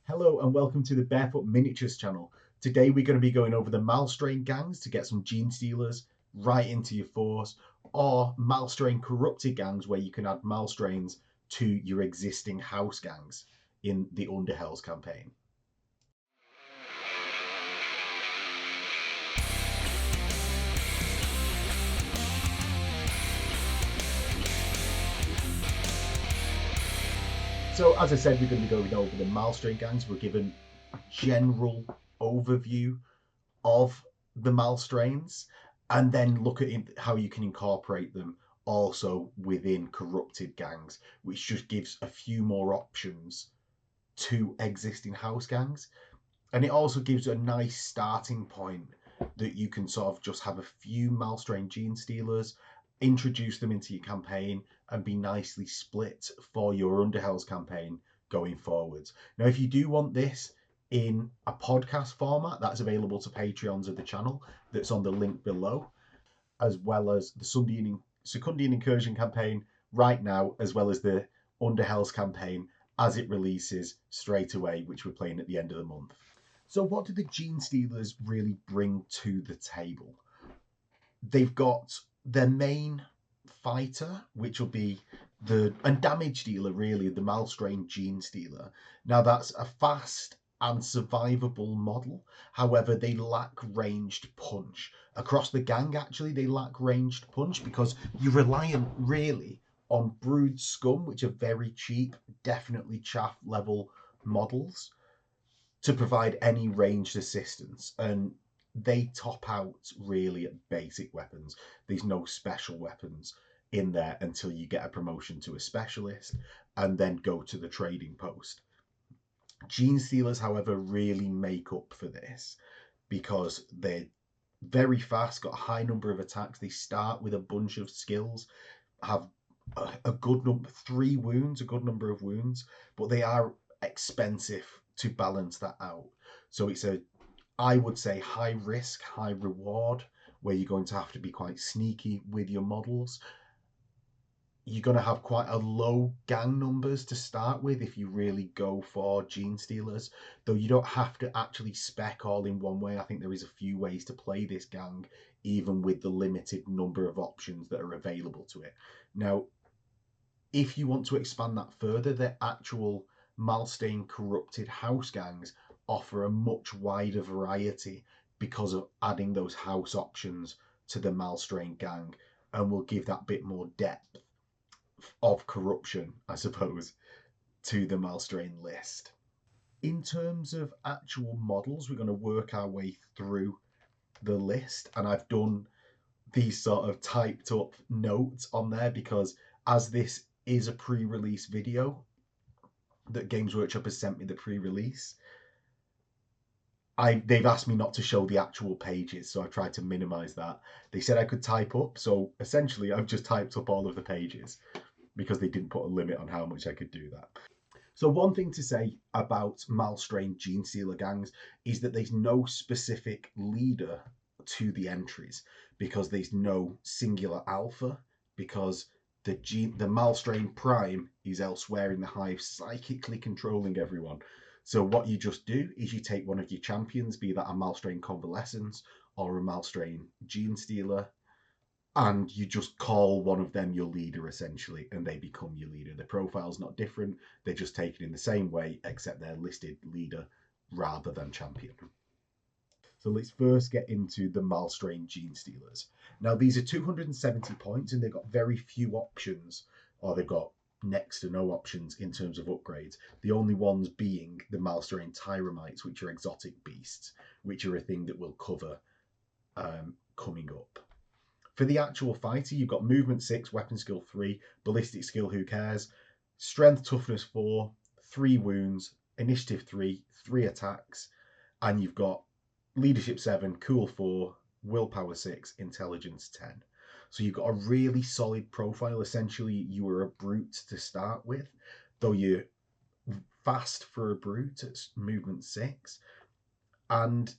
Hello and welcome to the Bearfoot Miniatures channel. Today we're going to be going over the Malstrain gangs to get some Gene Stealers right into your force, or Malstrain corrupted gangs where you can add Malstrains to your existing house gangs in the Underhells campaign. So as I said, we're going to be going over the Malstrain gangs. We're given a general overview of the Malstrains and then look at how you can incorporate them also within corrupted gangs, which just gives a few more options to existing house gangs. And it also gives a nice starting point that you can sort of just have a few Malstrain Gene Stealers, introduce them into your campaign, and be nicely split for your Underhells campaign going forwards. Now, if you do want this in a podcast format, that's available to Patreons of the channel, that's on the link below, as well as the Secundian Incursion campaign right now, as well as the Underhells campaign as it releases straight away, which we're playing at the end of the month. So what do the Gene Stealers really bring to the table? They've got their main fighter, which will be and damage dealer, really, the Malstrain Gene Stealer. Now that's a fast and survivable model. However, they lack ranged punch. Across the gang, actually, they lack ranged punch because you're reliant really on Brood Scum, which are very cheap, definitely chaff level models, to provide any ranged assistance, and they top out really at basic weapons. There's no special weapons in there until you get a promotion to a specialist and then go to the trading post. Gene Stealers, however, really make up for this because they're very fast, got a high number of attacks. They start with a bunch of skills, have a good number, 3 wounds, a good number of wounds, but they are expensive to balance that out. So it's I would say, high risk, high reward, where you're going to have to be quite sneaky with your models. You're going to have quite a low gang numbers to start with if you really go for Gene Stealers, though you don't have to actually spec all in one way. I think there is a few ways to play this gang, even with the limited number of options that are available to it. Now, if you want to expand that further, the actual Malstrain corrupted house gangs offer a much wider variety because of adding those house options to the Malstrain gang, and will give that bit more depth of corruption, I suppose, to the Malstrain list. In terms of actual models, we're going to work our way through the list, and I've done these sort of typed up notes on there because as this is a pre-release video that Games Workshop has sent me, the pre-release, they've asked me not to show the actual pages, so I tried to minimize that. They said I could type up, so essentially I've just typed up all of the pages because they didn't put a limit on how much I could do that. So one thing to say about Malstrain Gene Stealer gangs is that there's no specific leader to the entries because there's no singular alpha, because the Malstrain Prime is elsewhere in the Hive, psychically controlling everyone. So what you just do is you take one of your champions, be that a Malstrain Coalescence or a Malstrain Gene Stealer, and you just call one of them your leader, essentially, and they become your leader. The profile's not different. They're just taken in the same way, except they're listed leader rather than champion. So let's first get into the Malstrain Gene Stealers. Now, these are 270 points, and they've got very few options, or they've got next to no options in terms of upgrades. The only ones being the Malstrain Tyramites, which are exotic beasts, which are a thing that we'll cover coming up. For the actual fighter, you've got movement 6, weapon skill 3, ballistic skill, who cares, strength toughness 4, 3 wounds, initiative 3, 3 attacks, and you've got leadership 7, cool 4, willpower 6, intelligence 10. So you've got a really solid profile. Essentially, you are a brute to start with, though you're fast for a brute at movement 6, and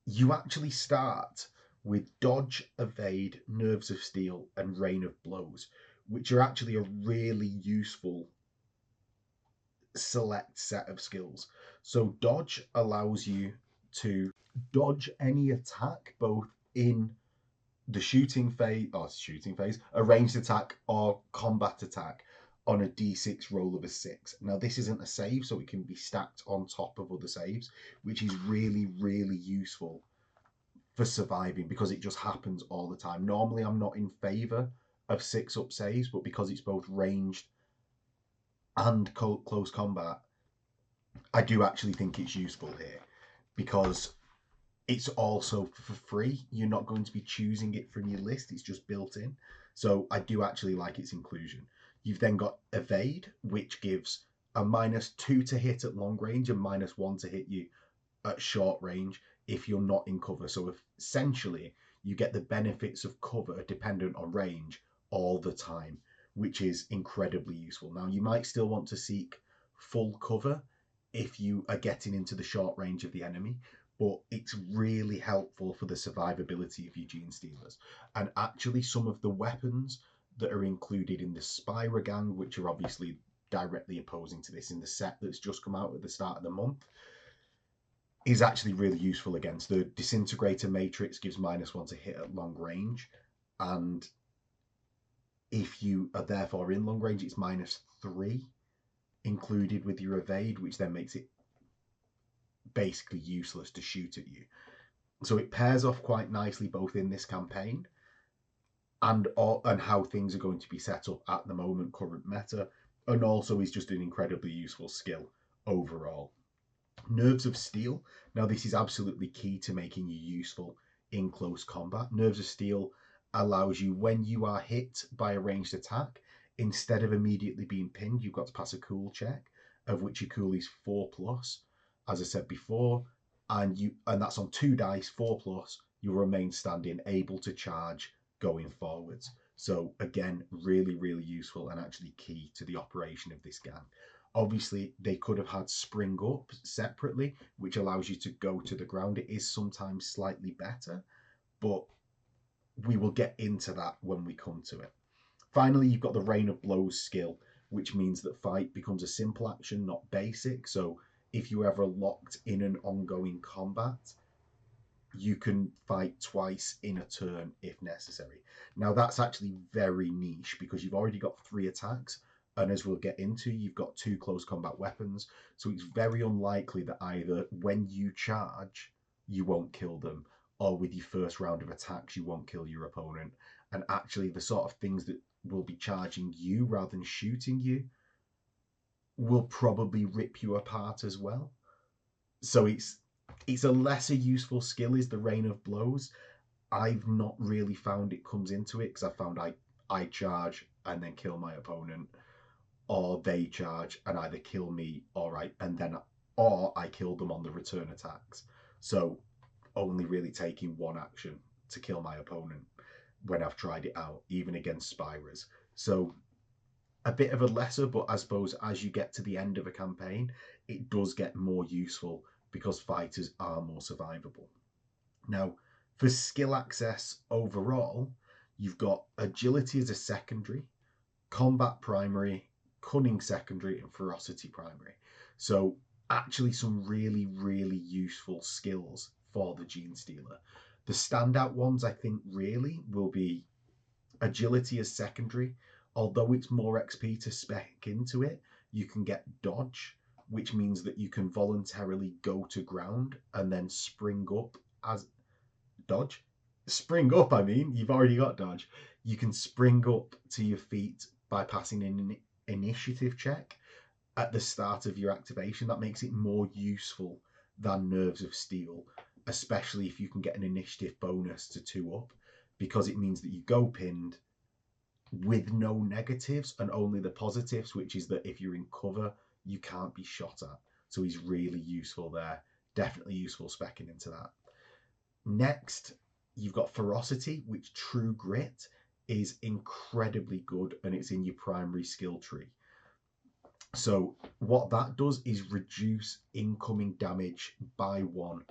you actually start with dodge, evade, nerves of steel, and rain of blows, which are actually a really useful select set of skills. So dodge allows you to dodge any attack, both in the shooting phase, a ranged attack or combat attack on a d6 roll of a 6. Now this isn't a save, so it can be stacked on top of other saves, which is really, really useful for surviving because it just happens all the time. Normally I'm not in favour of 6-up saves, but because it's both ranged and close combat, I do actually think it's useful here because it's also for free. You're not going to be choosing it from your list. It's just built in. So I do actually like its inclusion. You've then got evade, which gives a -2 to hit at long range and -1 to hit you at short range if you're not in cover. So essentially you get the benefits of cover dependent on range all the time, which is incredibly useful. Now you might still want to seek full cover if you are getting into the short range of the enemy, but it's really helpful for the survivability of your Gene Stealers. And actually some of the weapons that are included in the Spyra gang, which are obviously directly opposing to this in the set that's just come out at the start of the month, is actually really useful against. The Disintegrator Matrix gives -1 to hit at long range, and if you are therefore in long range, it's -3 included with your evade, which then makes it basically useless to shoot at you. So it pairs off quite nicely both in this campaign and how things are going to be set up at the moment, current meta, and also is just an incredibly useful skill overall. Nerves of Steel. Now this is absolutely key to making you useful in close combat. Nerves of Steel allows you, when you are hit by a ranged attack, instead of immediately being pinned, you've got to pass a cool check, of which your cool is 4+, as I said before, and that's on 2 dice, 4+, you'll remain standing, able to charge going forwards. So again, really, really useful and actually key to the operation of this gang. Obviously, they could have had Spring Up separately, which allows you to go to the ground. It is sometimes slightly better, but we will get into that when we come to it. Finally, you've got the Rain of Blows skill, which means that fight becomes a simple action, not basic. So if you're ever locked in an ongoing combat, you can fight twice in a turn if necessary. Now that's actually very niche because you've already got 3 attacks, and as we'll get into, you've got 2 close combat weapons, so it's very unlikely that either when you charge, you won't kill them, or with your first round of attacks, you won't kill your opponent. And actually, the sort of things that will be charging you rather than shooting you will probably rip you apart as well. So it's a lesser useful skill, is the Rain of Blows. I've not really found it comes into it because I found I charge and then kill my opponent, or they charge and either kill me or I kill them on the return attacks. So only really taking one action to kill my opponent when I've tried it out, even against Spyras. So a bit of a lesser, but I suppose as you get to the end of a campaign, it does get more useful because fighters are more survivable. Now, for skill access overall, you've got agility as a secondary, combat primary, cunning secondary, and ferocity primary. So actually some really, really useful skills for the Gene Stealer. The standout ones, I think, really will be agility as secondary. Although it's more XP to spec into it, you can get dodge, which means that you can voluntarily go to ground and then spring up as dodge. Spring up, I mean, you've already got dodge. You can spring up to your feet by passing an initiative check at the start of your activation. That makes it more useful than Nerves of Steel, especially if you can get an initiative bonus to 2-up, because it means that you go pinned with no negatives and only the positives, which is that if you're in cover, you can't be shot at. So he's really useful there. Definitely useful specking into that. Next, you've got Ferocity, which True Grit is incredibly good, and it's in your primary skill tree. So what that does is reduce incoming damage by 1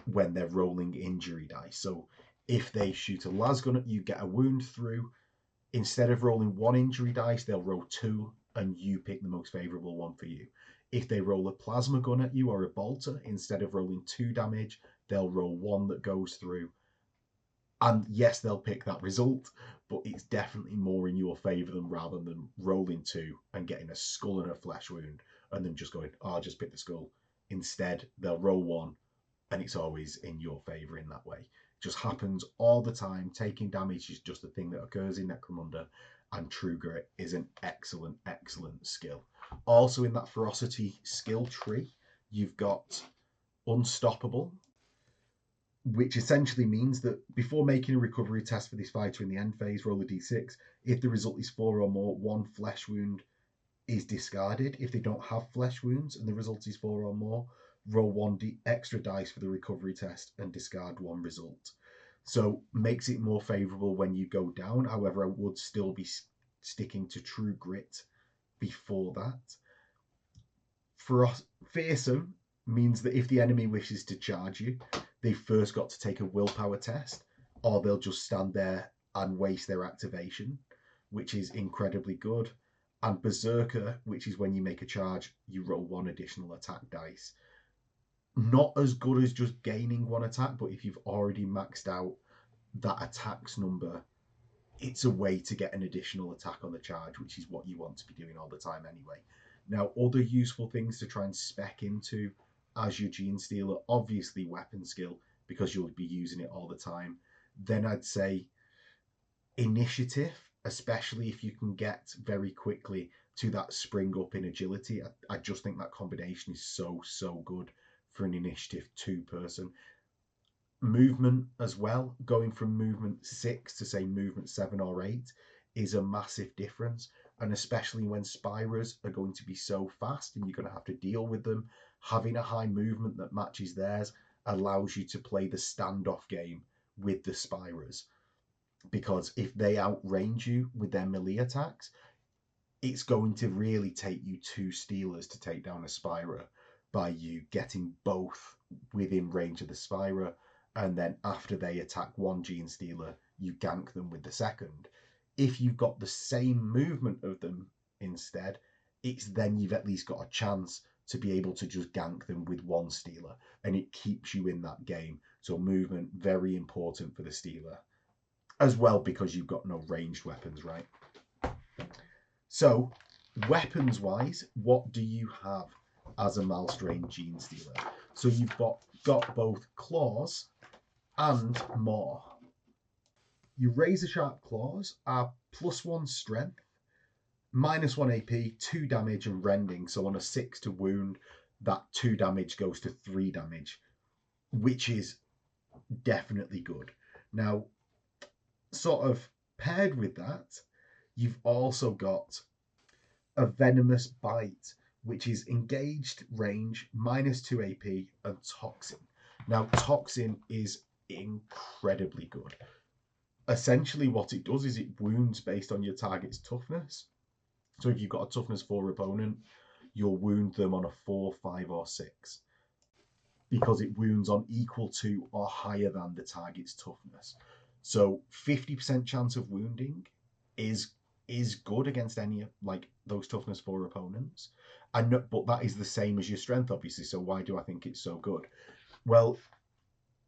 when they're rolling injury dice. So if they shoot a lasgun at you, get a wound through, instead of rolling 1 injury dice, they'll roll 2, and you pick the most favorable one for you. If they roll a plasma gun at you or a bolter, instead of rolling 2 damage, they'll roll 1 that goes through. And yes, they'll pick that result, but it's definitely more in your favour than rather than rolling 2 and getting a skull and a flesh wound and then just going, oh, I'll just pick the skull. Instead, they'll roll 1 and it's always in your favour in that way. It just happens all the time. Taking damage is just a thing that occurs in Necromunda, and True Grit is an excellent, excellent skill. Also in that ferocity skill tree, you've got Unstoppable, which essentially means that before making a recovery test for this fighter in the end phase, roll a d6. If the result is 4 or more, 1 flesh wound is discarded. If they don't have flesh wounds and the result is 4 or more, roll 1 extra dice for the recovery test and discard 1 result. So makes it more favourable when you go down. However, I would still be sticking to True Grit before that. Fearsome means that if the enemy wishes to charge you, they've first got to take a willpower test, or they'll just stand there and waste their activation, which is incredibly good. And Berserker, which is when you make a charge, you roll 1 additional attack dice. Not as good as just gaining 1 attack, but if you've already maxed out that attacks number, it's a way to get an additional attack on the charge, which is what you want to be doing all the time anyway. Now, other useful things to try and spec into as your Gene Stealer, obviously weapon skill, because you'll be using it all the time. Then I'd say initiative, especially if you can get very quickly to that spring up in agility. I just think that combination is so good for an initiative 2 person. Movement as well, going from movement 6 to say movement 7 or 8 is a massive difference, and especially when Spirers are going to be so fast and you're going to have to deal with them, having a high movement that matches theirs allows you to play the standoff game with the Spirers, because if they outrange you with their melee attacks, it's going to really take you 2 Stealers to take down a Spirer by you getting both within range of the Spirer, and then after they attack 1 Gene Stealer, you gank them with the second. If you've got the same movement of them instead, it's then you've at least got a chance to be able to just gank them with 1 Stealer, and it keeps you in that game. So movement, very important for the Stealer, as well because you've got no ranged weapons, right? So, weapons-wise, what do you have as a Malstrain Gene Stealer? So you've got both claws and maw. Your razor sharp claws are +1 strength, -1 AP, 2 damage and rending. So on a 6 to wound, that 2 damage goes to 3 damage, which is definitely good. Now, sort of paired with that, you've also got a venomous bite, which is engaged range, -2 AP and toxin. Now, toxin is incredibly good. Essentially what it does is it wounds based on your target's toughness. So if you've got a toughness 4 opponent, you'll wound them on a 4, 5 or 6, because it wounds on equal to or higher than the target's toughness. So 50% chance of wounding is good against any like those toughness 4 opponents. But that is the same as your strength, obviously. So why do I think it's so good? Well,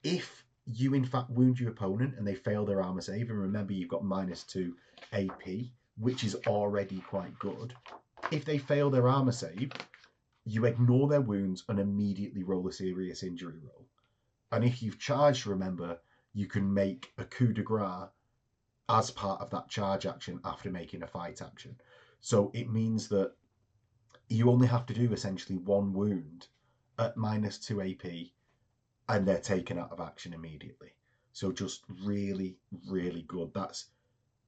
if you in fact wound your opponent and they fail their armor save, and remember you've got -2 AP, which is already quite good. If they fail their armor save, you ignore their wounds and immediately roll a serious injury roll. And if you've charged, remember, you can make a coup de grace as part of that charge action after making a fight action. So it means that you only have to do essentially 1 wound at -2 AP and they're taken out of action immediately. So just really, really good. That's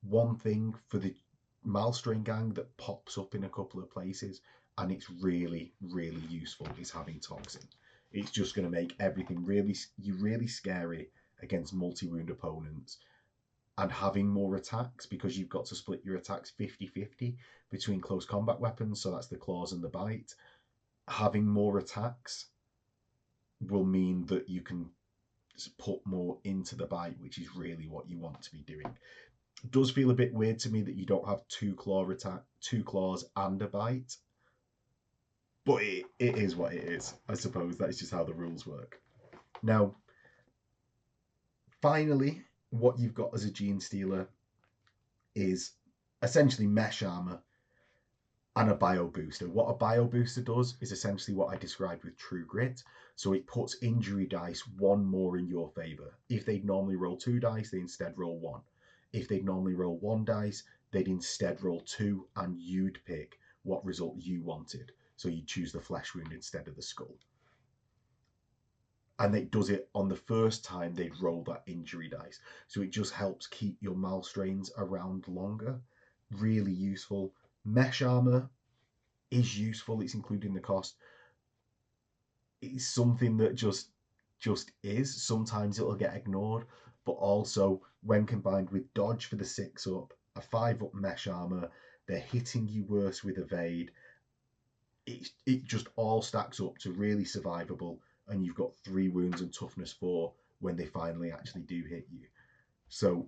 one thing for the Malstrain gang that pops up in a couple of places, and it's really, really useful, is having Toxin. It's just going to make everything really scary against multi-wound opponents. And having more attacks, because you've got to split your attacks 50-50 between close combat weapons, so that's the claws and the bite. Having more attacks will mean that you can put more into the bite, which is really what you want to be doing. It does feel a bit weird to me that you don't have 2 claws and a bite. But it is what it is. I suppose that's just how the rules work. Now, finally, what you've got as a Gene Stealer is essentially mesh armor and a bio booster. What a bio booster does is essentially what I described with True Grit. So it puts injury dice one more in your favor. If they'd normally roll 2 dice, they instead roll 1. If they'd normally roll 1 dice, they'd instead roll 2, and you'd pick what result you wanted. So you'd choose the flesh wound instead of the skull. And it does it on the first time they'd roll that injury dice. So it just helps keep your Malstrains around longer. Really useful. Mesh armor is useful. It's included in the cost. It's something that just is. Sometimes it'll get ignored, but also when combined with dodge for the 6 up, a 5 up mesh armor, they're hitting you worse with evade. It just all stacks up to really survivable, and you've got 3 wounds and toughness 4 when they finally actually do hit you. So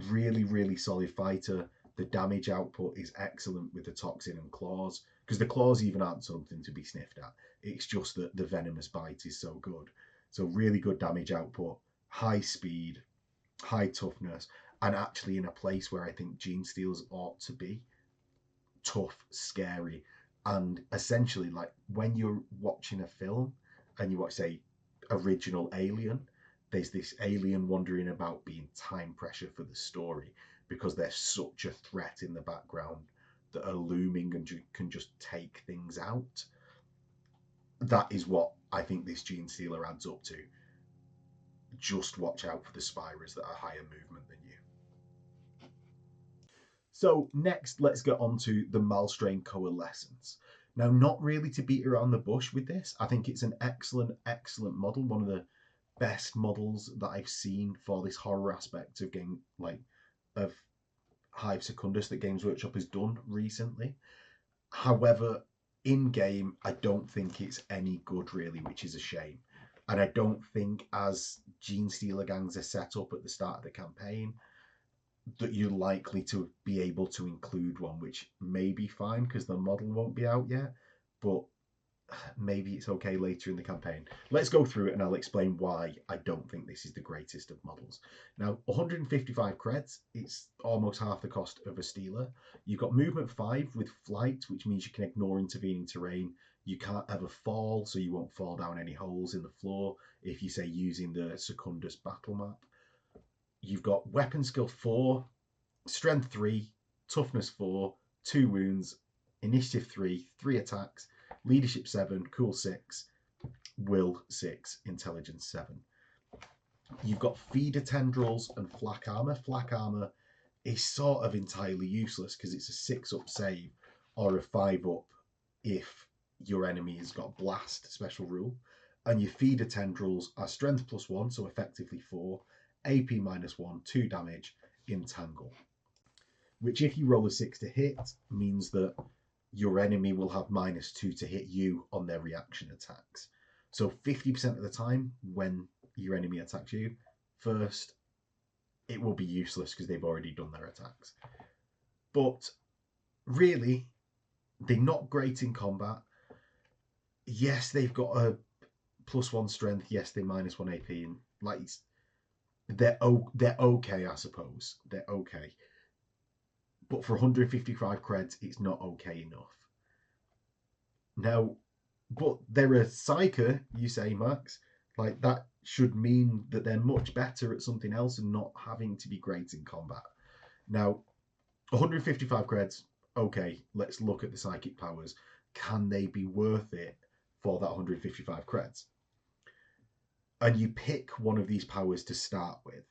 really, really solid fighter. The damage output is excellent with the toxin and claws, because the claws even aren't something to be sniffed at. It's just that the venomous bite is so good. So really good damage output, high speed, high toughness, and actually in a place where I think Gene Stealers ought to be. Tough, scary, and essentially like when you're watching a film and you watch, say, original Alien, there's this alien wandering about being time pressure for the story because they're such a threat in the background that are looming and can just take things out. That is what I think this Gene Stealer adds up to. Just watch out for the Spirers that are higher movement than you. So next, let's get on to the Malstrain Coalescence. Now, not really to beat around the bush with this. I think it's an excellent, excellent model. One of the best models that I've seen for this horror aspect of game, like of Hive Secundus that Games Workshop has done recently. However, in game, I don't think it's any good really, which is a shame. And I don't think as Gene Stealer gangs are set up at the start of the campaign, that you're likely to be able to include one, which may be fine because the model won't be out yet, but maybe it's okay later in the campaign. Let's go through it and I'll explain why I don't think this is the greatest of models. Now, 155 creds, it's almost half the cost of a Stealer. You've got movement 5 with flight, which means you can ignore intervening terrain. You can't ever fall, so you won't fall down any holes in the floor if you say using the Secundus battle map. You've got weapon skill 4, strength 3, toughness 4, 2 wounds, initiative 3, 3 attacks, leadership 7, cool 6, will 6, intelligence 7. You've got feeder tendrils and flak armor. Flak armor is sort of entirely useless because it's a 6 up save or a 5 up if your enemy has got blast special rule. And your feeder tendrils are strength +1, so effectively 4, AP -1, 2 damage, entangle. Which if you roll a 6 to hit means that your enemy will have -2 to hit you on their reaction attacks. So 50% of the time when your enemy attacks you first, it will be useless because they've already done their attacks. But really, they're not great in combat. Yes, they've got a +1 strength. Yes, they're -1 AP, and like they're okay, I suppose. They're okay. But for 155 creds, it's not okay enough. Now, but they're a psyker, you say, Max. Like, that should mean that they're much better at something else and not having to be great in combat. Now, 155 creds, okay, let's look at the psychic powers. Can they be worth it for that 155 creds? And you pick one of these powers to start with.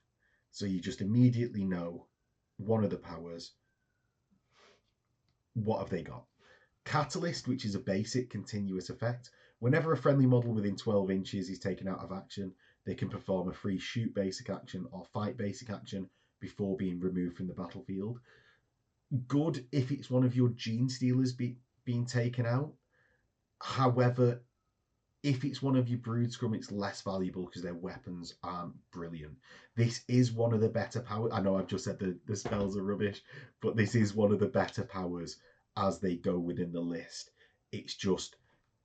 So you just immediately know one of the powers. What have they got? Catalyst, which is a basic continuous effect. Whenever a friendly model within 12 inches is taken out of action, they can perform a free shoot basic action or fight basic action before being removed from the battlefield. Good if it's one of your Gene Stealers being taken out. However, if it's one of your Brood Scum, it's less valuable because their weapons aren't brilliant. This is one of the better powers. I know I've just said the spells are rubbish, but this is one of the better powers as they go within the list. It's just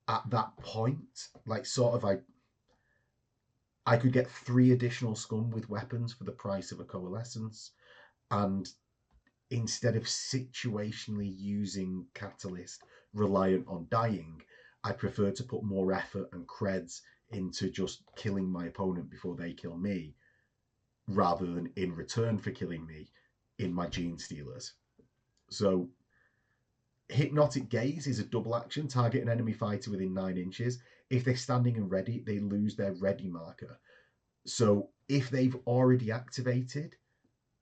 at that point, like sort of I could get 3 additional scum with weapons for the price of a coalescence, and instead of situationally using catalyst reliant on dying, I prefer to put more effort and creds into just killing my opponent before they kill me, rather than in return for killing me in my Gene Stealers. So Hypnotic Gaze is a double action. Target an enemy fighter within 9 inches. If they're standing and ready, they lose their ready marker. So if they've already activated,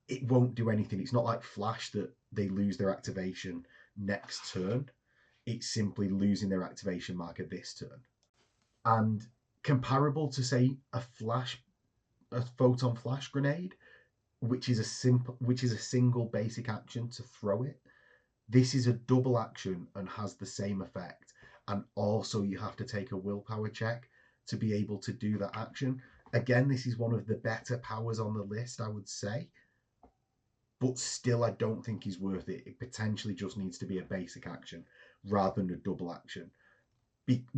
it won't do anything. It's not like Flash that they lose their activation next turn. It's simply losing their activation marker this turn. And comparable to, say, a photon flash grenade, which is a single basic action to throw it. This is a double action and has the same effect. And also you have to take a willpower check to be able to do that action. Again, this is one of the better powers on the list, I would say. But still, I don't think is worth it. It potentially just needs to be a basic action rather than a double action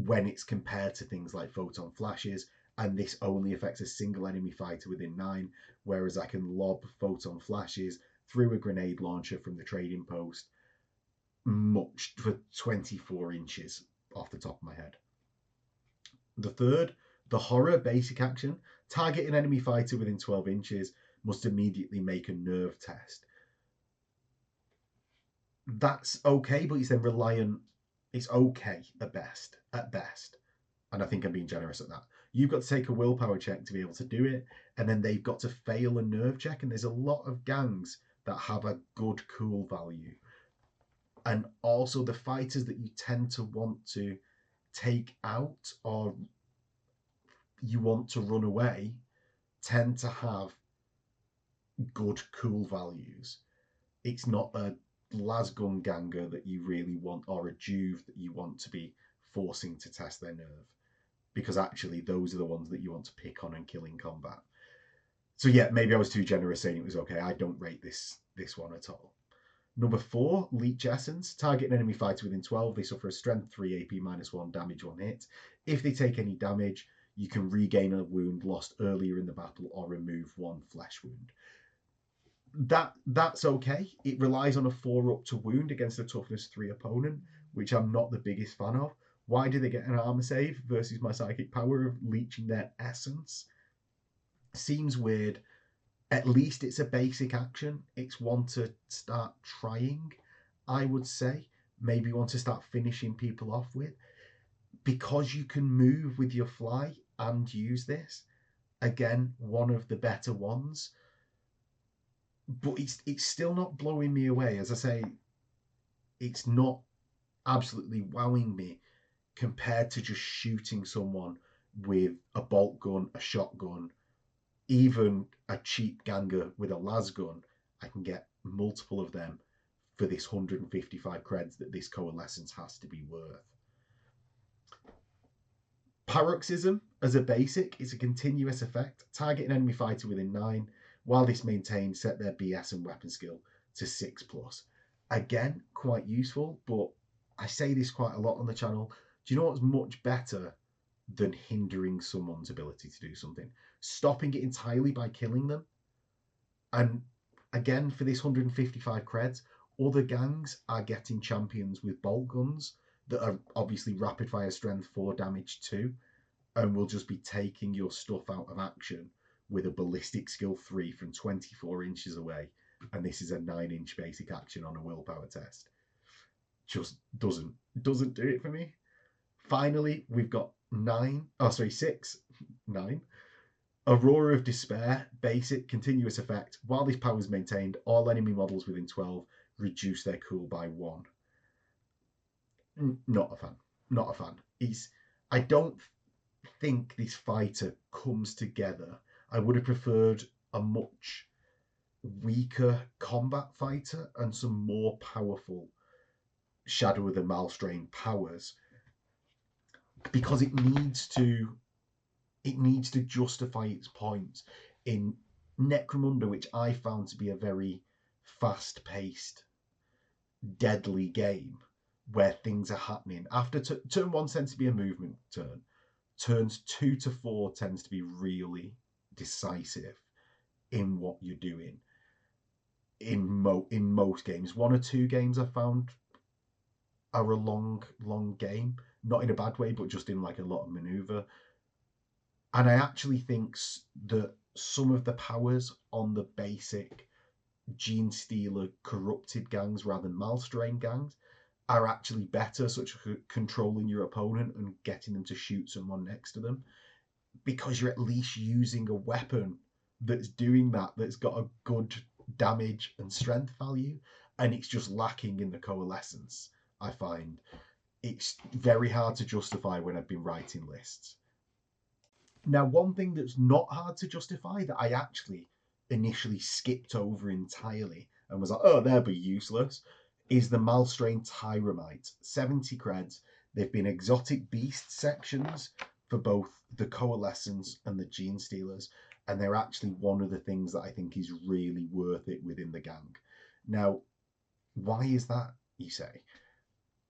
when it's compared to things like photon flashes, and this only affects a single enemy fighter within 9, whereas I can lob photon flashes through a grenade launcher from the trading post much for 24 inches off the top of my head. The third, the horror basic action. Target an enemy fighter within 12 inches must immediately make a nerve test. That's okay, but it's then reliant. It's okay at best. And I think I'm being generous at that. You've got to take a willpower check to be able to do it, and then they've got to fail a nerve check, and there's a lot of gangs that have a good cool value. And also the fighters that you tend to want to take out or you want to run away tend to have good cool values. It's not a lasgun ganger that you really want, or a Juve that you want to be forcing to test their nerve, because actually those are the ones that you want to pick on and kill in combat. So yeah, maybe I was too generous saying it was okay. I don't rate this one at all. Number 4, Leech Essence. Target an enemy fighter within 12. They suffer a strength 3 AP -1 damage on hit. If they take any damage, you can regain a wound lost earlier in the battle or remove 1 flesh wound. That's okay. It relies on a 4+ to wound against a toughness 3 opponent, which I'm not the biggest fan of. Why do they get an armor save versus my psychic power of leeching their essence? Seems weird. At least it's a basic action. It's one to start trying, I would say. Maybe one to start finishing people off with. Because you can move with your fly and use this. Again, one of the better ones. But it's still not blowing me away. As I say, it's not absolutely wowing me compared to just shooting someone with a bolt gun, a shotgun, even a cheap ganger with a las gun. I can get multiple of them for this 155 creds that this coalescence has to be worth. Paroxysm as a basic is a continuous effect. Target an enemy fighter within 9. While this maintains, set their BS and weapon skill to 6+. Again, quite useful, but I say this quite a lot on the channel. Do you know what's much better than hindering someone's ability to do something? Stopping it entirely by killing them. And again, for this 155 creds, other gangs are getting champions with bolt guns that are obviously rapid fire strength 4 damage 2, and will just be taking your stuff out of action with a ballistic skill 3 from 24 inches away. And this is a 9-inch basic action on a willpower test. Just doesn't do it for me. Finally, we've got 6, 9. Aurora of Despair, basic, continuous effect. While this power is maintained, all enemy models within 12 reduce their cool by 1. Not a fan. I don't think this fighter comes together. I would have preferred a much weaker combat fighter and some more powerful Shadow of the Malstrain powers, because it needs to justify its points in Necromunda, which I found to be a very fast-paced, deadly game. where things are happening. After turn 1 tends to be a movement turn. Turns 2 to 4 tends to be really decisive in what you're doing. In most games, 1 or 2 games I've found are a long game, not in a bad way, but just in like a lot of maneuver. And I actually think that some of the powers on the basic Gene Stealer corrupted gangs rather than Malstrain gangs are actually better, such as controlling your opponent and getting them to shoot someone next to them, because you're at least using a weapon that's doing that, that's got a good damage and strength value, and it's just lacking in the Coalescence. I find it's very hard to justify when I've been writing lists. Now, one thing that's not hard to justify that I actually initially skipped over entirely and was like, oh, they'll be useless, is the Malstrain Tyramites. 70 creds. They've been exotic beast sections for both the Coalescence and the Gene Stealers, and they're actually one of the things that I think is really worth it within the gang. Now, why is that, you say?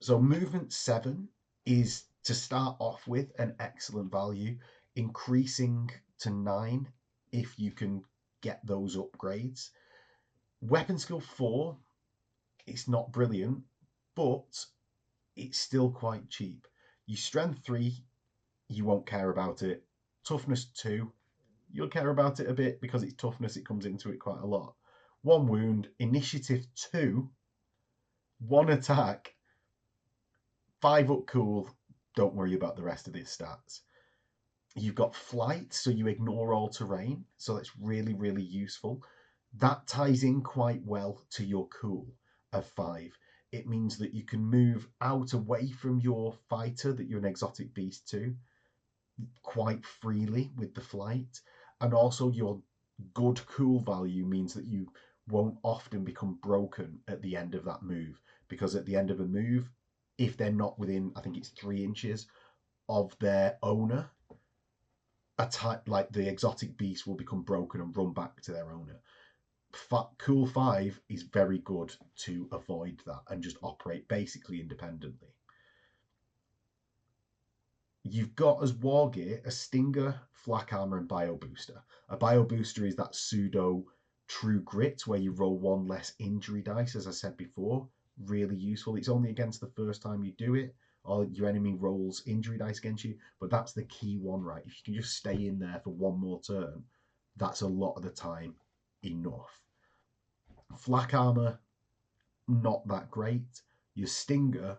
So movement 7 is, to start off with, an excellent value, increasing to 9 if you can get those upgrades. Weapon skill 4, it's not brilliant, but it's still quite cheap. You strength 3, you won't care about it. Toughness 2, you'll care about it a bit because it's toughness, it comes into it quite a lot. 1 wound, initiative 2, 1 attack, 5 up cool, don't worry about the rest of these stats. You've got flight, so you ignore all terrain, so that's really, really useful. That ties in quite well to your cool of 5. It means that you can move out away from your fighter that you're an exotic beast to quite freely with the flight, and also your good cool value means that you won't often become broken at the end of that move, because at the end of a move, if they're not within, I think it's 3 inches of their owner, a type like the exotic beast will become broken and run back to their owner. Cool 5 is very good to avoid that and just operate basically independently. You've got as war gear a Stinger, Flak Armor, and Bio Booster. A Bio Booster is that pseudo true grit where you roll 1 less injury dice, as I said before. Really useful. It's only against the first time you do it, or your enemy rolls injury dice against you, but that's the key one, right? If you can just stay in there for 1 more turn, that's a lot of the time enough. Flak Armor, not that great. Your Stinger,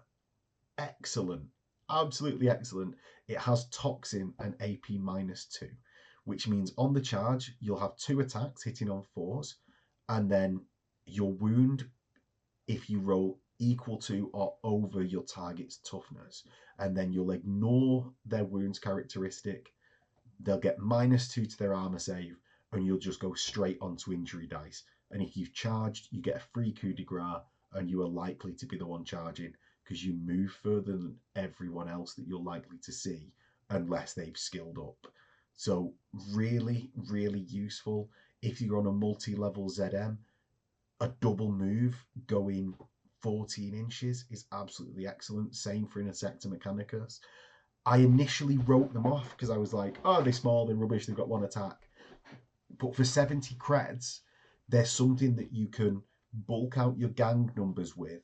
excellent. Absolutely excellent. It has Toxin and AP -2, which means on the charge, you'll have 2 attacks hitting on 4s, and then your wound, if you roll equal to or over your target's toughness, and then you'll ignore their wounds characteristic. They'll get -2 to their armor save, and you'll just go straight onto injury dice. And if you've charged, you get a free coup de grace, and you are likely to be the one charging because you move further than everyone else that you're likely to see unless they've skilled up. So really, really useful. If you're on a multi-level ZM, a double move going 14 inches is absolutely excellent. Same for Insecta Mechanicus. I initially wrote them off because I was like, oh, they're small, they're rubbish, they've got 1 attack. But for 70 creds, there's something that you can bulk out your gang numbers with,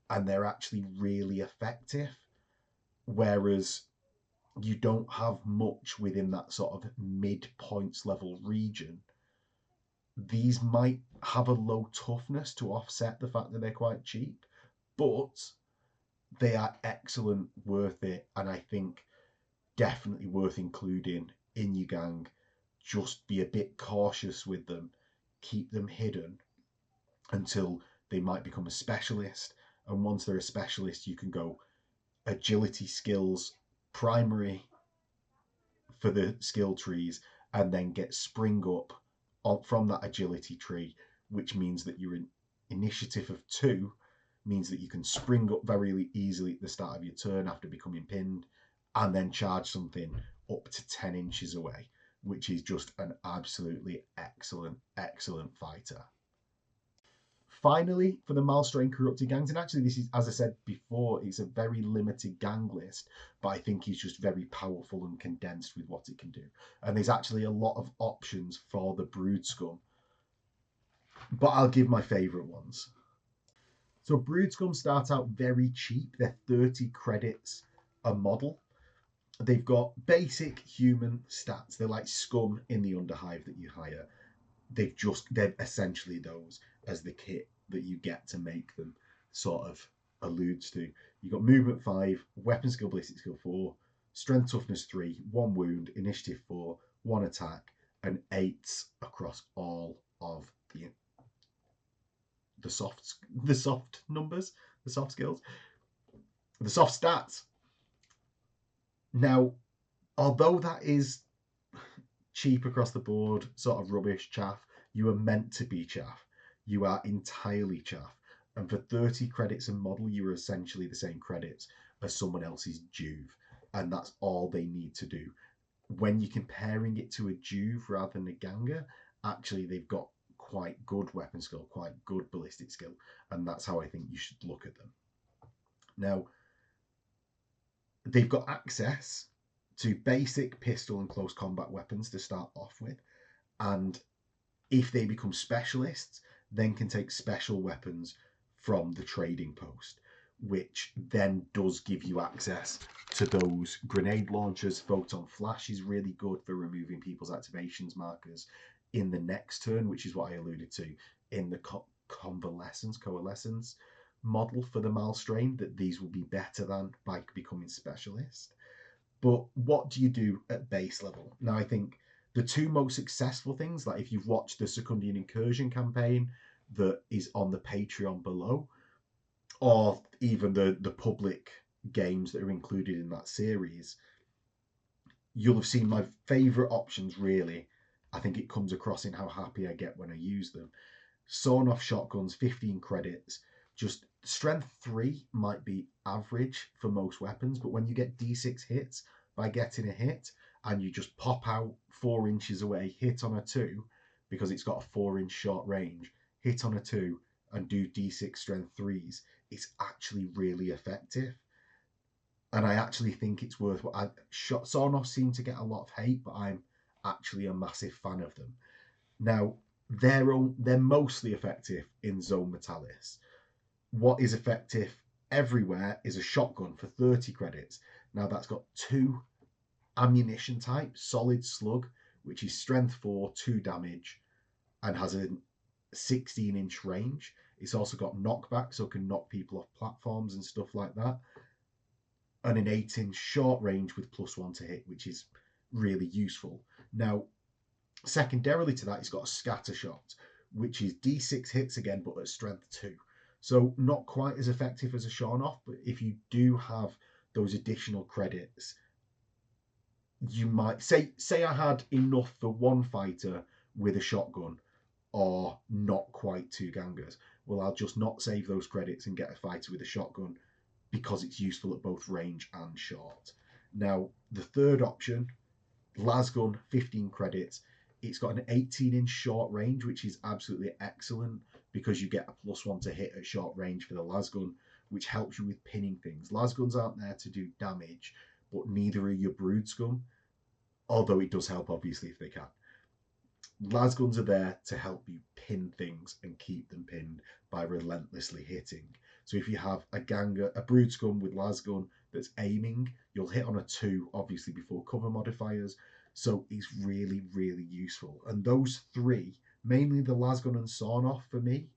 and they're actually really effective. Whereas you don't have much within that sort of mid points level region. These might have a low toughness to offset the fact that they're quite cheap, but they are excellent, worth it, and I think definitely worth including in your gang. Just be a bit cautious with them, keep them hidden until they might become a specialist, and once they're a specialist, you can go agility skills primary for the skill trees, and then get spring up from that agility tree, which means that you're in initiative of 2, means that you can spring up very easily at the start of your turn after becoming pinned, and then charge something up to 10 inches away, which is just an absolutely excellent, excellent fighter. Finally, for the Malstrain Corrupted Gangs, and actually this is, as I said before, it's a very limited gang list, but I think it's just very powerful and condensed with what it can do. And there's actually a lot of options for the Brood Scum, but I'll give my favourite ones. So Brood Scum start out very cheap. They're 30 credits a model. They've got basic human stats. They're like Scum in the Underhive that you hire. They're essentially those as the kit that you get to make them sort of alludes to. You've got movement 5, weapon skill, ballistic skill 4, strength toughness 3, 1 wound, initiative 4, 1 attack, and 8s across all of the soft numbers, the soft skills, the soft stats. Now, although that is cheap across the board, sort of rubbish chaff, you are meant to be chaff. You are entirely chaff. And for 30 credits a model, you are essentially the same credits as someone else's Juve. And that's all they need to do. When you're comparing it to a Juve rather than a Ganga, actually they've got quite good weapon skill, quite good ballistic skill. And that's how I think you should look at them. Now, they've got access to basic pistol and close combat weapons to start off with, and if they become specialists, then can take special weapons from the trading post, which then does give you access to those grenade launchers. Photon flash is really good for removing people's activations markers in the next turn, which is what I alluded to in the coalescence model for the Malstrain, that these will be better than by becoming specialist. But what do you do at base level? Now, I think the two most successful things, like if you've watched the Secundian Incursion campaign that is on the Patreon below, or even the public games that are included in that series, you'll have seen my favourite options, really. I think it comes across in how happy I get when I use them. Sawn-off shotguns, 15 credits. Just strength 3 might be average for most weapons, but when you get D6 hits by getting a hit, and you just pop out 4 inches away, hit on a 2, because it's got a 4-inch short range, hit on a 2, and do D6 strength 3s, it's actually really effective. And I actually think it's worth. Sawn-off seem to get a lot of hate, but I'm actually a massive fan of them. Now, they're mostly effective in Zone Metalis. What is effective everywhere is a shotgun for 30 credits. Now, that's got 2 ammunition types: solid slug, which is strength 4, 2 damage, and has a 16-inch range. It's also got knockback, so it can knock people off platforms and stuff like that. And an 8-inch short range with +1 to hit, which is really useful. Now, secondarily to that, it's got a scatter shot, which is D6 hits again, but at strength 2. So not quite as effective as a Sawn-off, but if you do have those additional credits, you might say I had enough for 1 fighter with a shotgun, or not quite 2 Gangas. Well, I'll just not save those credits and get a fighter with a shotgun, because it's useful at both range and short. Now, the third option, Lasgun, 15 credits. It's got an 18-inch short range, which is absolutely excellent because you get a +1 to hit at short range for the Lasgun, which helps you with pinning things. Lasguns aren't there to do damage, but neither are your Brood Scum, although it does help, obviously, if they can. Lasguns are there to help you pin things and keep them pinned by relentlessly hitting. So if you have a Brood Scum with Lasgun that's aiming, you'll hit on a 2, obviously, before cover modifiers. So it's really, really useful. And those 3, mainly the Lasgun and Sawn-off for me,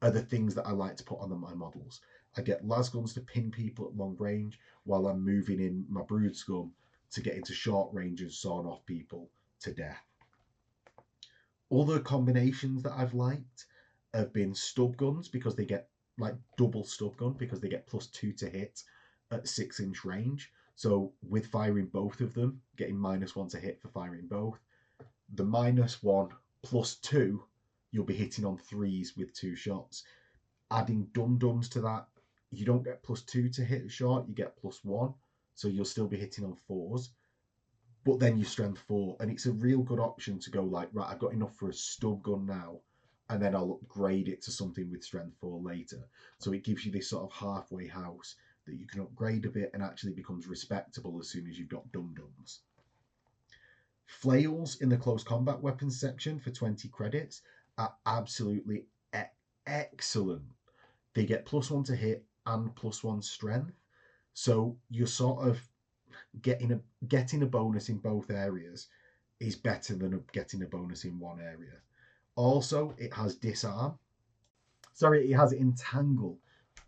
are the things that I like to put on my models. I get Lasguns to pin people at long range, while I'm moving in my Brood Scum to get into short range and Sawn-off people to death. Other combinations that I've liked have been stub guns, because they get like double stub gun, because they get +2 to hit at 6-inch range. So with firing both of them, getting -1 to hit for firing both. The -1 +2, you'll be hitting on 3s with 2 shots. Adding dum-dums to that, you don't get +2 to hit a shot, you get +1. So you'll still be hitting on 4s. But then you strength 4, and it's a real good option to go like, right, I've got enough for a stub gun now. and then I'll upgrade it to something with strength 4 later. So it gives you this sort of halfway house that you can upgrade a bit and actually becomes respectable as soon as you've got dum-dums. Flails in the close combat weapons section for 20 credits are absolutely excellent. They get +1 to hit and +1 strength. So you're sort of getting a bonus in both areas is better than getting a bonus in one area. Also, it has disarm. Sorry, it has entangle.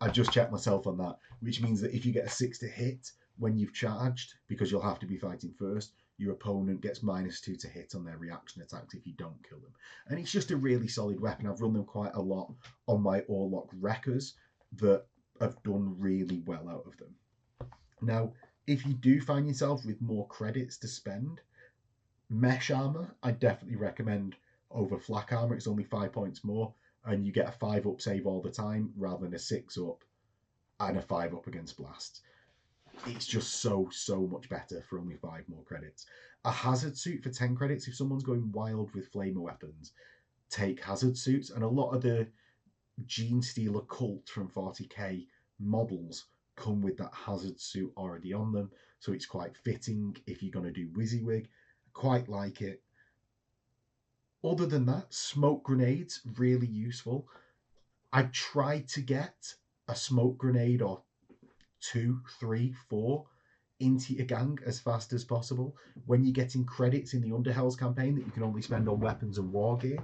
I just checked myself on that, which means that if you get a 6 to hit when you've charged, because you'll have to be fighting first, your opponent gets -2 to hit on their reaction attacks if you don't kill them. And it's just a really solid weapon. I've run them quite a lot on my Orlock Wreckers that have done really well out of them. Now, if you do find yourself with more credits to spend, mesh armor, I definitely recommend over flak armor. It's only 5 points more, and you get a 5-up save all the time rather than a 6-up and a 5-up against blasts. It's just so much better for only 5 more credits. A hazard suit for 10 credits. If someone's going wild with flamer weapons, take hazard suits. And a lot of the Gene Stealer cult from 40k models come with that hazard suit already on them, so it's quite fitting if you're going to do WYSIWYG. Quite like it. Other than that, smoke grenades, really useful. I tried to get a smoke grenade or 2, 3, 4 into your gang as fast as possible. When you're getting credits in the Underhells campaign that you can only spend on weapons and war gear,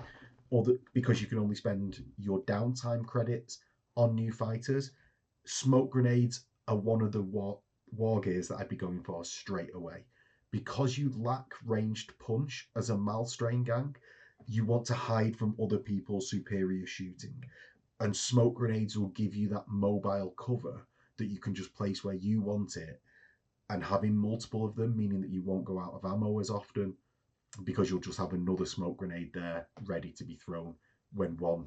or because you can only spend your downtime credits on new fighters, smoke grenades are one of the war gears that I'd be going for straight away. Because you lack ranged punch as a Malstrain gang, you want to hide from other people's superior shooting. And smoke grenades will give you that mobile cover that you can just place where you want it. And having multiple of them, meaning that you won't go out of ammo as often, because you'll just have another smoke grenade there ready to be thrown when one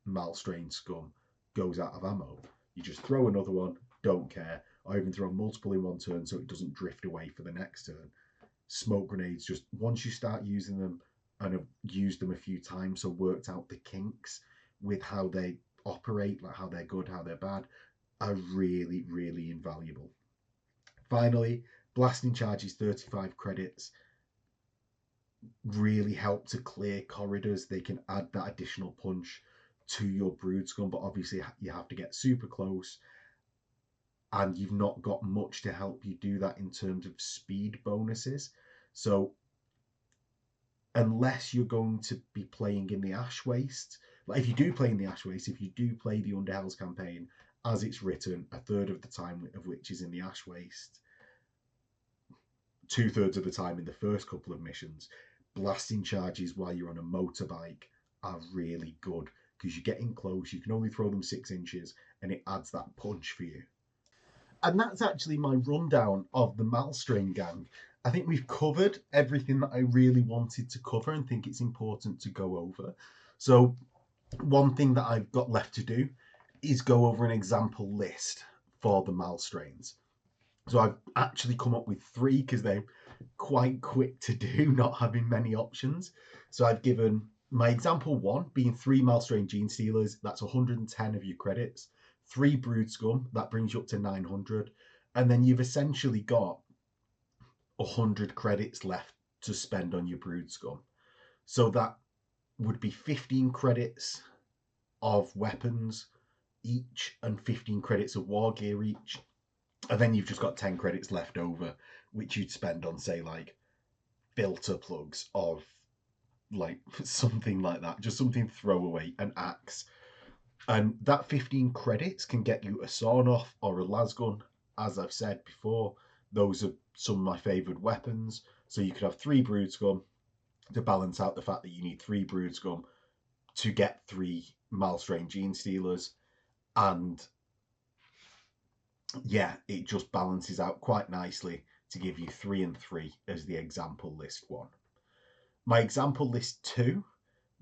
Malstrain scum goes out of ammo. You just throw another one, don't care, or even throw multiple in one turn so it doesn't drift away for the next turn. Smoke grenades, just once you start using them and have used them a few times, so worked out the kinks with how they operate, like how they're good, how they're bad, are really, really invaluable. Finally, blasting charges, 35 credits, really help to clear corridors. They can add that additional punch to your brood scum, but obviously you have to get super close, and you've not got much to help you do that in terms of speed bonuses. So unless you're going to be playing in the Ash Waste, like if you do play in the Ash Waste, if you do play the Underhells campaign as it's written, 1/3 of the time of which is in the Ash Waste, 2/3 of the time in the first couple of missions, blasting charges while you're on a motorbike are really good because you're getting close, you can only throw them 6 inches, and it adds that punch for you. And that's actually my rundown of the Malstrain gang. I think we've covered everything that I really wanted to cover and think it's important to go over. So one thing that I've got left to do is go over an example list for the Malstrains. So I've actually come up with 3 because they're quite quick to do, not having many options. So I've given my example 1 being 3 Malstrain Gene Stealers. That's 110 of your credits. 3 Brood Scum, that brings you up to 900. And then you've essentially got 100 credits left to spend on your Brood Scum. So that would be 15 credits of weapons each and 15 credits of war gear each. And then you've just got 10 credits left over, which you'd spend on, say, like filter plugs or like something like that, just something throwaway, an axe. And that 15 credits can get you a sawn off or a lasgun. As I've said before, those are some of my favourite weapons. So you could have 3 Brood Scum to balance out the fact that you need 3 Brood Scum to get 3 Malstrain Gene Stealers. And yeah, it just balances out quite nicely to give you 3 and 3 as the example list 1. My example list 2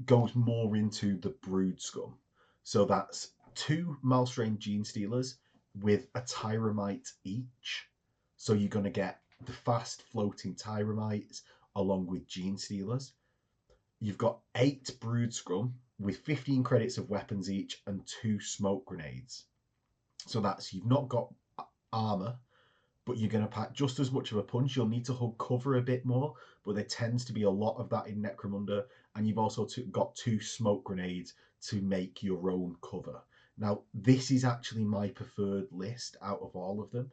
goes more into the Brood Scum. So that's 2 Malstrain Gene Stealers with a Tyramite each. So you're going to get the fast floating Tyramites along with Gene Stealers. You've got 8 Brood Scum with 15 credits of weapons each and 2 smoke grenades. So that's, you've not got armor, but you're going to pack just as much of a punch. You'll need to hold cover a bit more, but there tends to be a lot of that in Necromunda. And you've also got 2 smoke grenades to make your own cover. Now, this is actually my preferred list out of all of them.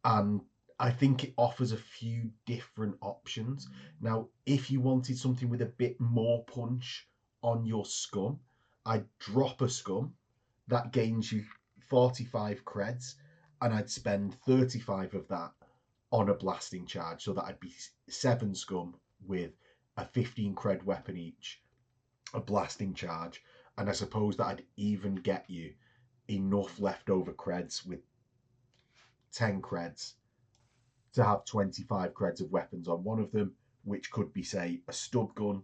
And I think it offers a few different options. Now, if you wanted something with a bit more punch on your Scum, I'd drop a Scum. That gains you 45 creds, and I'd spend 35 of that on a blasting charge, so that I'd be 7 Scum with a 15 cred weapon each, a blasting charge, and I suppose that I'd even get you enough leftover creds with 10 creds to have 25 creds of weapons on one of them, which could be, say, a stub gun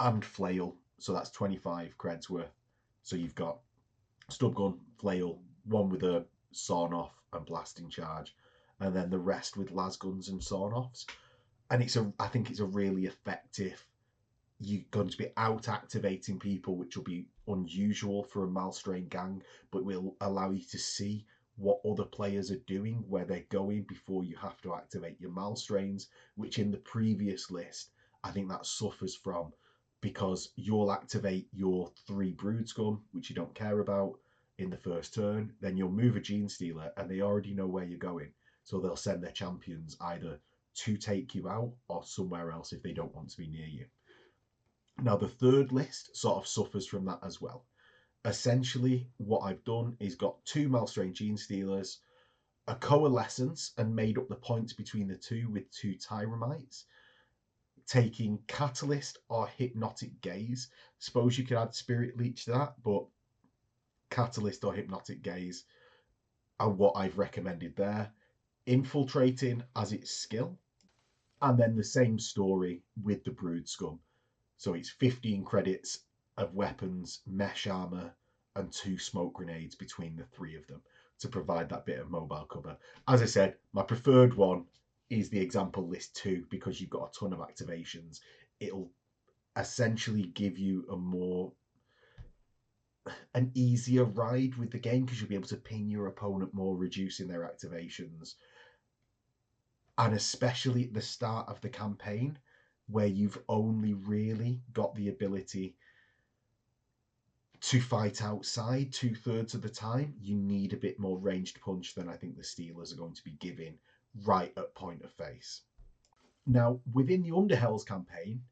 and flail, so that's 25 creds worth. So you've got stub gun, flail, one with a sawn off and blasting charge, and then the rest with las guns and sawn offs. And I think it's a really effective. You're going to be out activating people, which will be unusual for a Malstrain gang, but will allow you to see what other players are doing, where they're going before you have to activate your Malstrains, which in the previous list, I think that suffers from, because you'll activate your 3 Brood Scum, which you don't care about, in the first turn, then you'll move a Gene Stealer and they already know where you're going. So they'll send their champions either to take you out or somewhere else if they don't want to be near you. Now, the third list sort of suffers from that as well. Essentially, what I've done is got 2 Malstrain Gene Stealers, a Coalescence, and made up the points between the two with 2 Tyramites, taking Catalyst or Hypnotic Gaze. Suppose you could add Spirit Leech to that, but Catalyst or Hypnotic Gaze are what I've recommended there. Infiltrating as its skill, and then the same story with the Brood Scum. So it's 15 credits of weapons, mesh armor, and 2 smoke grenades between the 3 of them to provide that bit of mobile cover. As I said, my preferred one is the example list 2, because you've got a ton of activations. It'll essentially give you an easier ride with the game, because you'll be able to ping your opponent more, reducing their activations. And especially at the start of the campaign, where you've only really got the ability to fight outside 2/3 of the time, you need a bit more ranged punch than I think the Steelers are going to be giving right at point of face. Now, within the Underhells campaign,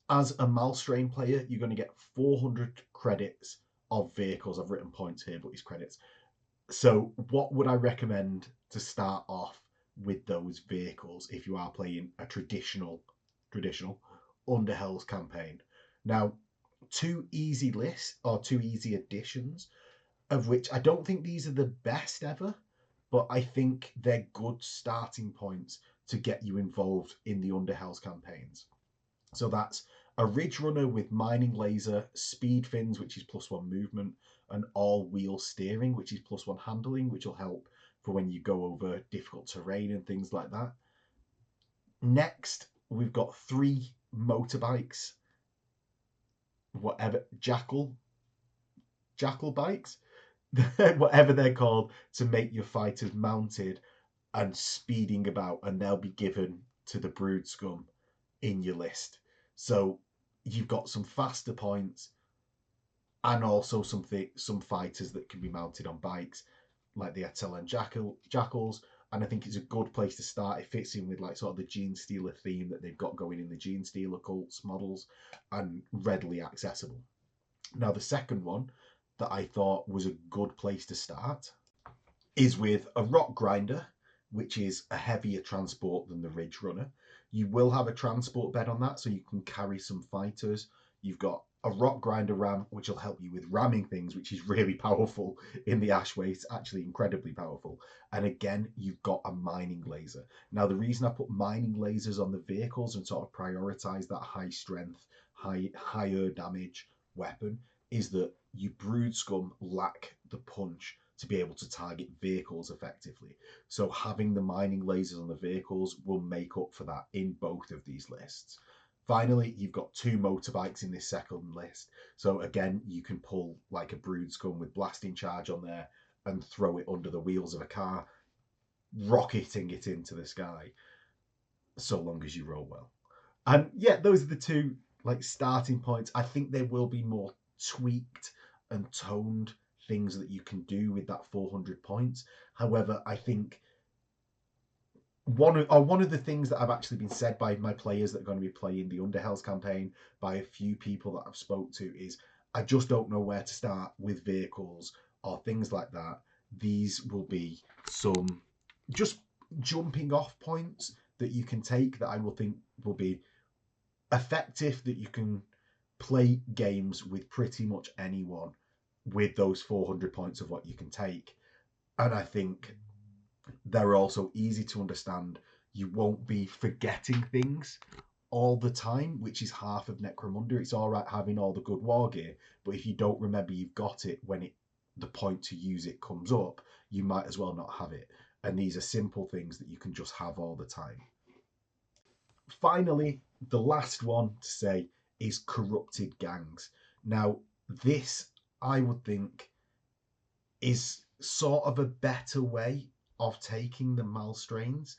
as a Malstrain player, you're going to get 400 credits of vehicles. I've written points here, but it's credits. So what would I recommend to start off with those vehicles if you are playing a traditional Underhells campaign? Now, 2 easy lists, or 2 easy additions, of which I don't think these are the best ever, but I think they're good starting points to get you involved in the Underhells campaigns. So that's a Ridge Runner with Mining Laser, Speed Fins, which is +1 movement, and all-wheel steering, which is +1 handling, which will help for when you go over difficult terrain and things like that. Next, we've got 3 motorbikes, whatever, jackal bikes, whatever they're called, to make your fighters mounted and speeding about, and they'll be given to the Brood Scum in your list. So you've got some faster points, and also some fighters that can be mounted on bikes, like the Atlan Jackals. And I think it's a good place to start. It fits in with like sort of the Gene Stealer theme that they've got going in the Gene Stealer cults models, and readily accessible. Now, the second one that I thought was a good place to start is with a Rock Grinder, which is a heavier transport than the Ridge Runner. You will have a transport bed on that, so you can carry some fighters. You've got a Rock Grinder ram, which will help you with ramming things, which is really powerful in the Ashway. It's actually incredibly powerful. And again, you've got a Mining Laser. Now, the reason I put Mining Lasers on the vehicles and sort of prioritize that high strength, higher damage weapon is that you Brood Scum lack the punch to be able to target vehicles effectively. So having the Mining Lasers on the vehicles will make up for that in both of these lists. Finally, you've got 2 motorbikes in this second list. So again, you can pull like a Brood Scum with blasting charge on there and throw it under the wheels of a car, rocketing it into the sky, so long as you roll well. And yeah, those are the 2 like starting points. I think there will be more tweaked and toned things that you can do with that 400 points. However, I think one of the things that have actually been said by my players that are going to be playing the Underhells campaign, by a few people that I've spoke to, is I just don't know where to start with vehicles or things like that. These will be some just jumping off points that you can take that I will think will be effective, that you can play games with pretty much anyone with those 400 points of what you can take. And I think they're also easy to understand. You won't be forgetting things all the time, which is half of Necromunda. It's all right having all the good war gear, but if you don't remember you've got it when the point to use it comes up, you might as well not have it. And these are simple things that you can just have all the time. Finally, the last one to say is corrupted gangs. Now, this, I would think, is sort of a better way of taking the Malstrains.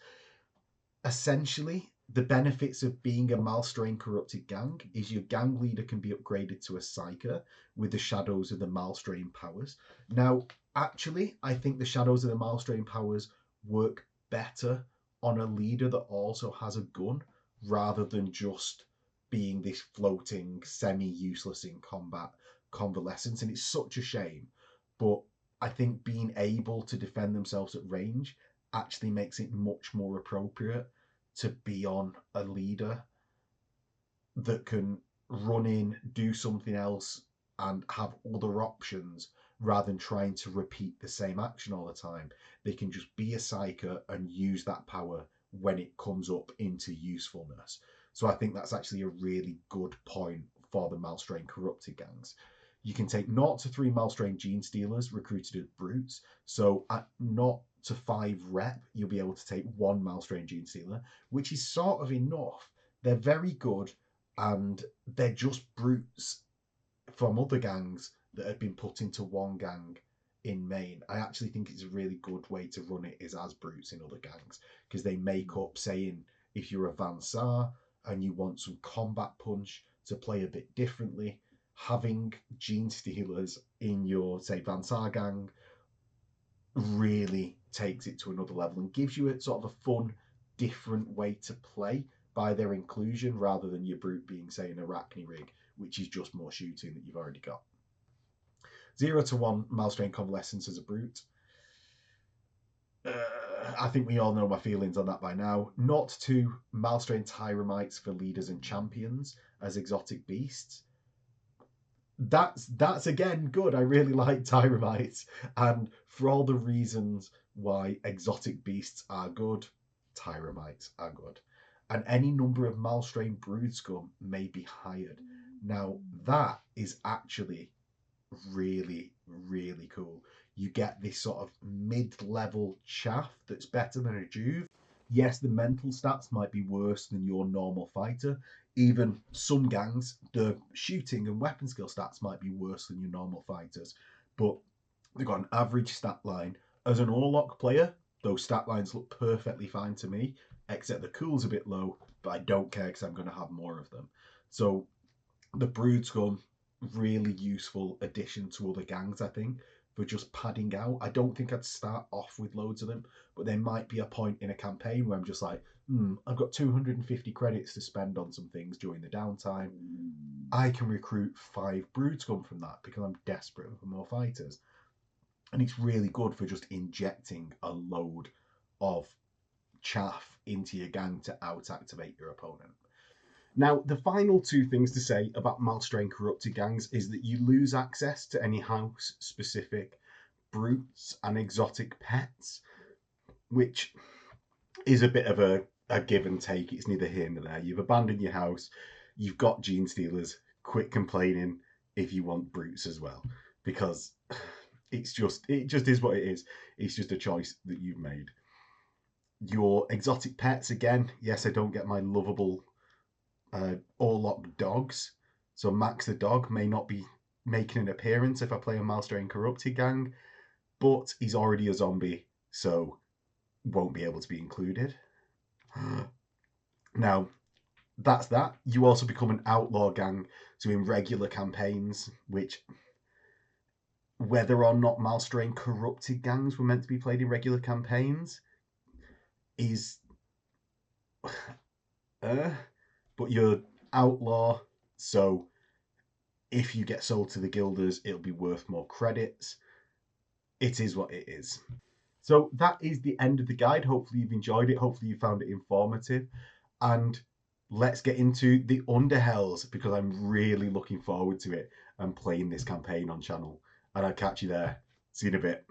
Essentially, the benefits of being a Malstrain corrupted gang is your gang leader can be upgraded to a Psyker with the Shadows of the Malstrain powers. Now, actually, I think the Shadows of the Malstrain powers work better on a leader that also has a gun, rather than just being this floating, semi-useless in combat convalescence. And it's such a shame. But I think being able to defend themselves at range actually makes it much more appropriate to be on a leader that can run in, do something else, and have other options rather than trying to repeat the same action all the time. They can just be a Psyker and use that power when it comes up into usefulness. So I think that's actually a really good point for the Malstrain corrupted gangs. You can take 0 to 3 Malstrain Gene Stealers recruited as brutes. So at 0 to 5 rep, you'll be able to take 1 Malstrain Gene Stealer, which is sort of enough. They're very good, and they're just brutes from other gangs that have been put into one gang in main. I actually think it's a really good way to run it is as brutes in other gangs, because they make up, saying if you're a Vansar and you want some combat punch to play a bit differently, having Gene Stealers in your, say, Vansar gang really takes it to another level and gives you a sort of a fun, different way to play by their inclusion, rather than your brute being, say, an Arachne rig, which is just more shooting that you've already got. 0 to 1 Malstrain Convalescence as a brute. I think we all know my feelings on that by now. 0 to 2 Malstrain Tyramites for leaders and champions as exotic beasts. That's again good. I really like Tyramites, and for all the reasons why exotic beasts are good, Tyramites are good. And any number of Malstrain Brood Scum may be hired. Now, that is actually really, really cool. You get this sort of mid-level chaff that's better than a Juve. Yes, the mental stats might be worse than your normal fighter. Even some gangs, the shooting and weapon skill stats might be worse than your normal fighters. But they've got an average stat line. As an Orlock player, those stat lines look perfectly fine to me, except the cool's a bit low, but I don't care because I'm going to have more of them. So the Brood Scum, really useful addition to other gangs, I think, for just padding out. I don't think I'd start off with loads of them, but there might be a point in a campaign where I'm just like, I've got 250 credits to spend on some things during the downtime. I can recruit 5 Brood Scum from that because I'm desperate for more fighters. And it's really good for just injecting a load of chaff into your gang to out-activate your opponent. Now, the final 2 things to say about Malstrain corrupted gangs is that you lose access to any house-specific brutes and exotic pets, which is a bit of a give and take. It's neither here nor there. You've abandoned your house, you've got Gene Stealers, quit complaining if you want brutes as well, because it just is what it is. It's just a choice that you've made. Your exotic pets, again, yes, I don't get my lovable Orlock dogs. So Max the dog may not be making an appearance if I play a Malstrain Corrupted gang, but he's already a zombie, so won't be able to be included. Now, that's that. You also become an outlaw gang, so in regular campaigns, which whether or not Malstrain Corrupted gangs were meant to be played in regular campaigns is but you're outlaw, so if you get sold to the guilders, it'll be worth more credits. It is what it is. So that is the end of the guide. Hopefully you've enjoyed it. Hopefully you found it informative. And let's get into the Underhells, because I'm really looking forward to it and playing this campaign on channel. And I'll catch you there. See you in a bit.